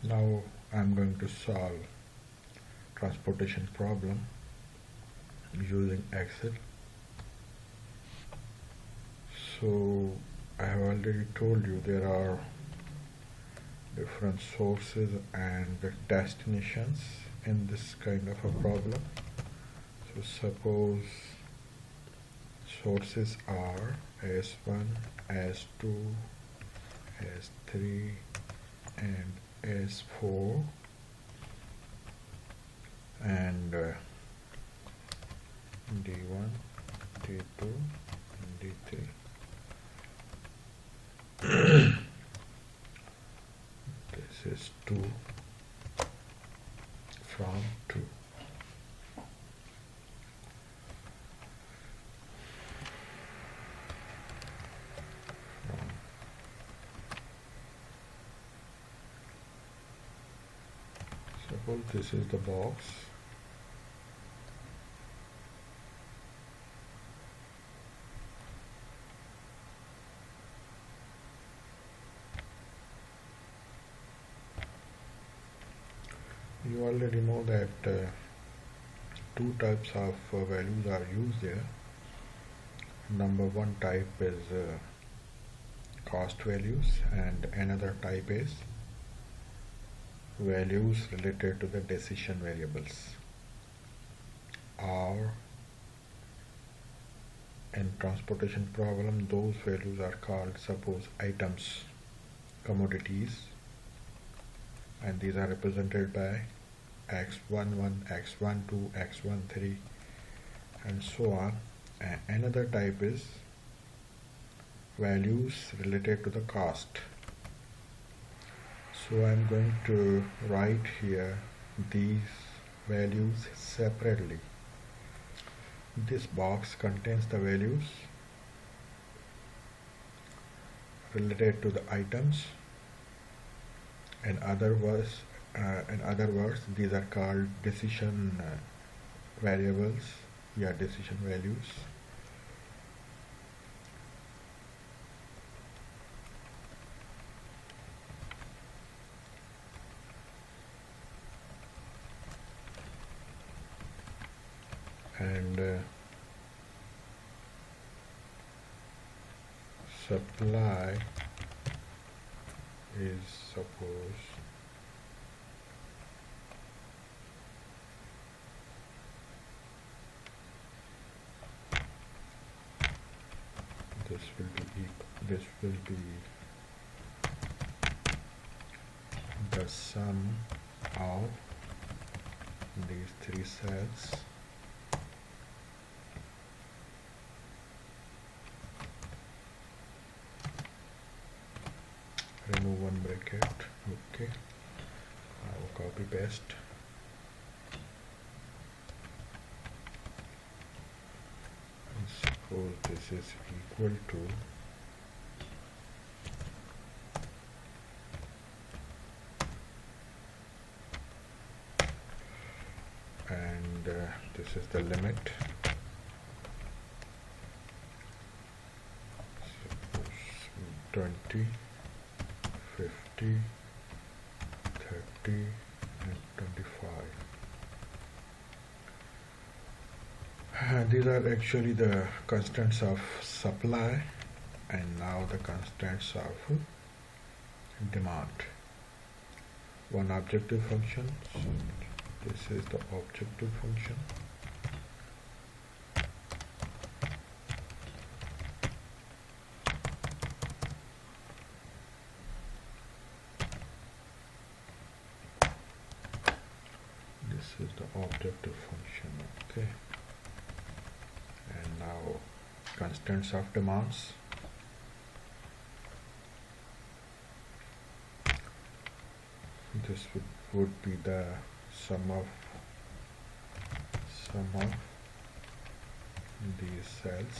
Now I'm going to solve transportation problem using Excel. So I have already told you there are different sources and destinations in this kind of a problem. So suppose sources are S1, S2, S3 and S4 and D1, D2 and D3. This is 2 from 2. Suppose this is the box. You already know that two types of values are used here. Number one type is cost values and another type is values related to the decision variables, or in transportation problem those values are called, suppose, items, commodities, and these are represented by x11, x12, x13 and so on. And another type is values related to the cost. So I'm going to write here these values separately. This box contains the values related to the items. In other words, these are called decision variables, decision values. And supply is, suppose, this will be the sum of these three cells remove one bracket. Okay, now copy paste. And suppose this is equal to and this is the limit. Suppose 20, 50, 30 and 25. These are actually the constants of supply and now the constants of demand. One objective function. So this is the objective function. This is the objective function. Okay. And now constants of demands. This would be the sum of these cells.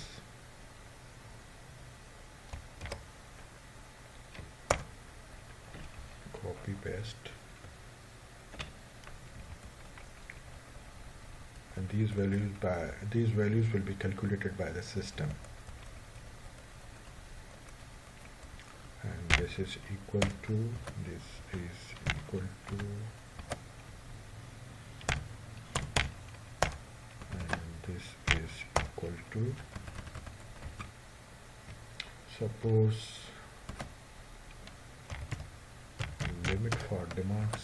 Copy paste. And these values will be calculated by the system. And this is equal to, this is equal Suppose limit for demands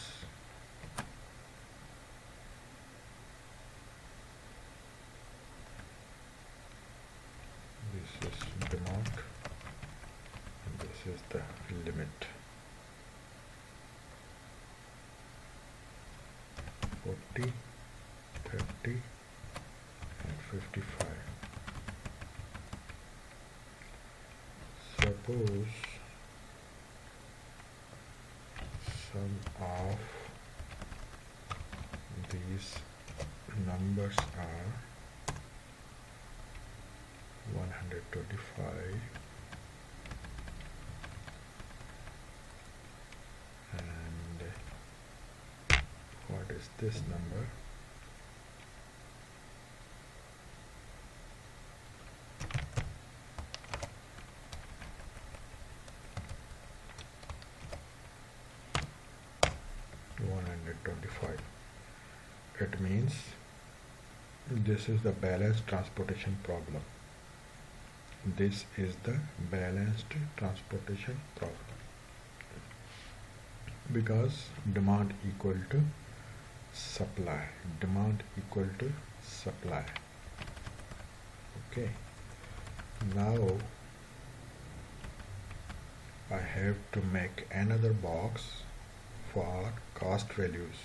this is demand and this is the limit 40, 30 and 55. Suppose sum of these numbers are 125 and what is this number? It means this is the balanced transportation problem. This is the balanced transportation problem because demand equal to supply. Demand equal to supply. Okay. Now I have to make another box for cost values.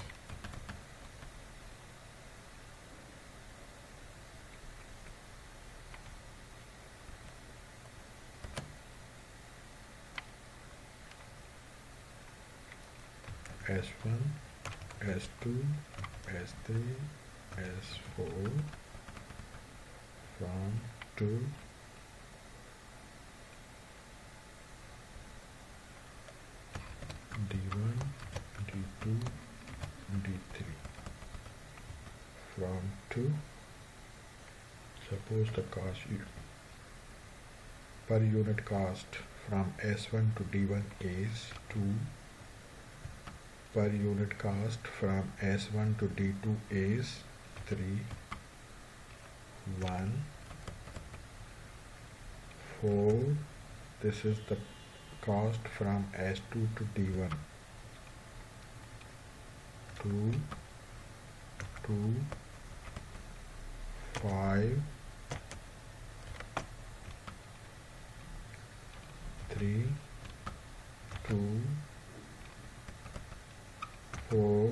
S1, S2, S3, S4 from 2 D1, D2, D3 from 2. Suppose the cost per unit cost from S1 to D1 is 2. Per unit cost from S1 to D2 is 3, 1, 4. This is the cost from S2 to D1. 2, 2, 5, 3, 2, 4,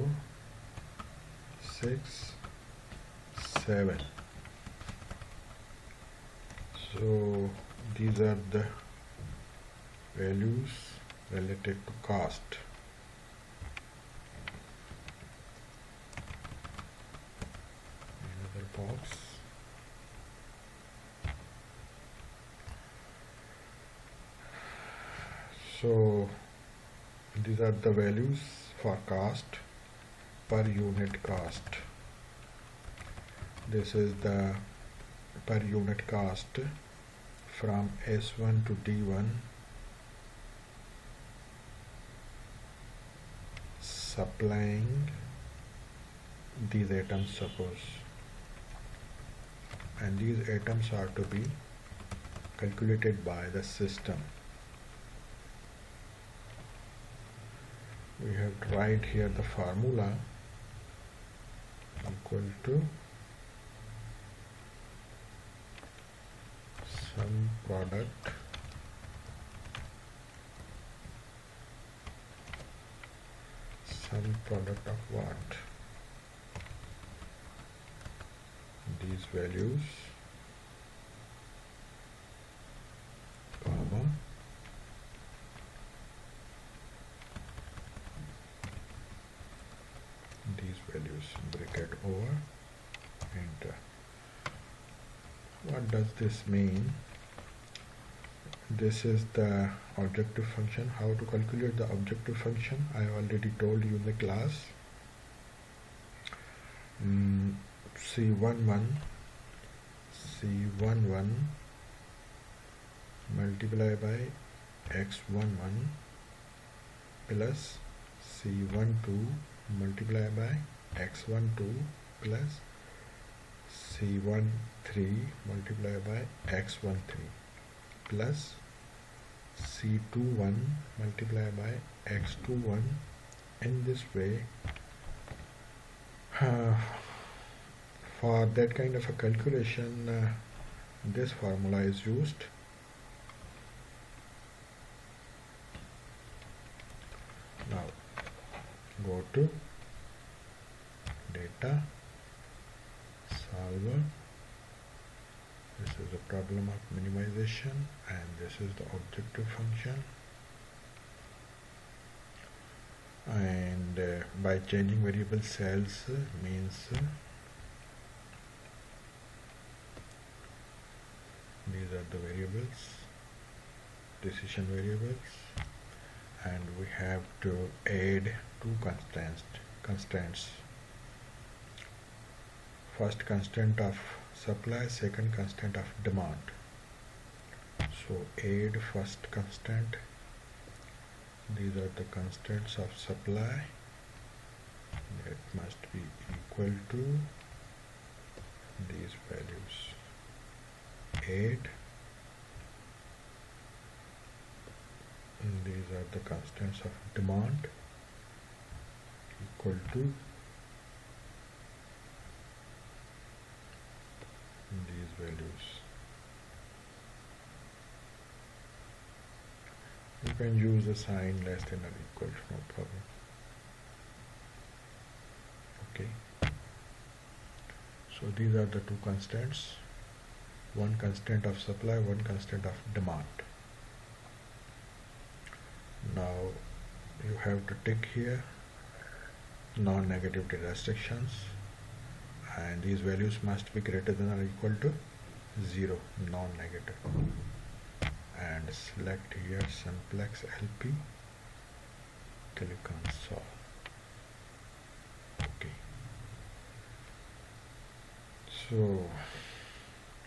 6, 7. So these are the values related to cost. Another box. So these are the values for cost per unit cost. This is the per unit cost from S1 to D1 supplying these items, suppose, and these items are to be calculated by the system. We have to write here the formula equal to sum product of what? These values, comma, these values, bracket over, enter. What does this mean? This is the objective function. How to calculate the objective function I already told you in the class. C11 multiply by x11 plus C12 multiply by x12 plus C13 multiply by x13 plus C21 multiplied by X21. In this way, for that kind of a calculation, this formula is used. Now go to data, solver. This is the problem of minimization, and this is the objective function. And by changing variable cells means these are the variables, decision variables, and we have to add two constants. First constant of supply, second constant of demand. So add first constant. These are the constants of supply. That must be equal to these values. Add. And these are the constants of demand, equal to these values. You can use a sign less than or equal to, no problem. Okay. So these are the two constants. One constant of supply, one constant of demand. Now you have to tick here non-negativity restrictions, and these values must be greater than or equal to 0, non-negative. And select here simplex LP, click on solve. Okay. So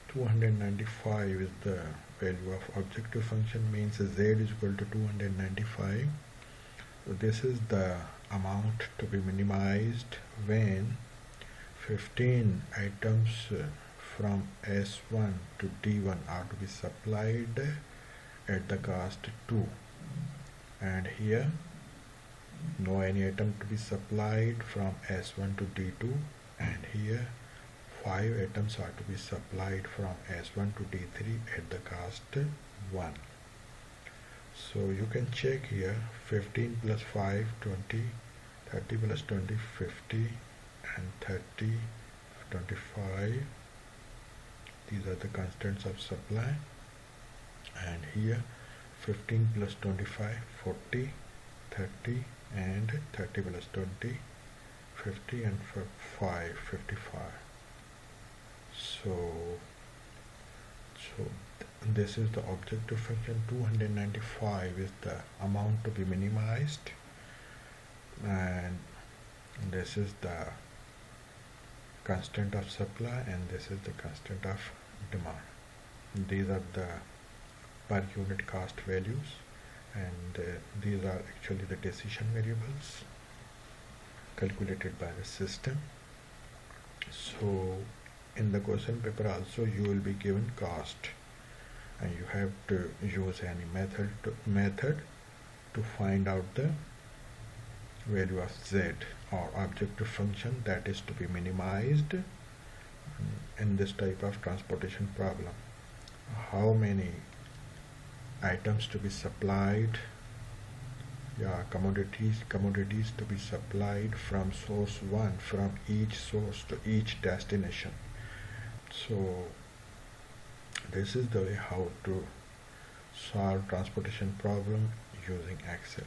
295 is the value of objective function, means z is equal to 295. So this is the amount to be minimized when 15 items from S1 to D1 are to be supplied at the cost 2, and here no any item to be supplied from S1 to D2, and here 5 items are to be supplied from S1 to D3 at the cost 1. So you can check here 15 plus 5, 20, 30 plus 20, 50, and 30, 25. These are the constants of supply. And here 15 plus 25, 40, 30, and 30 plus 20, 50, and 5, 55. So this is the objective function. 295 is the amount to be minimized, and this is the constant of supply, and this is the constant of demand. These are the per unit cost values, and these are actually the decision variables calculated by the system. So in the question paper also you will be given cost, and you have to use any method to find out the value of z, or objective function, that is to be minimized in this type of transportation problem. How many items to be supplied, commodities to be supplied from source 1, from each source to each destination. So this is the way how to solve transportation problem using Excel.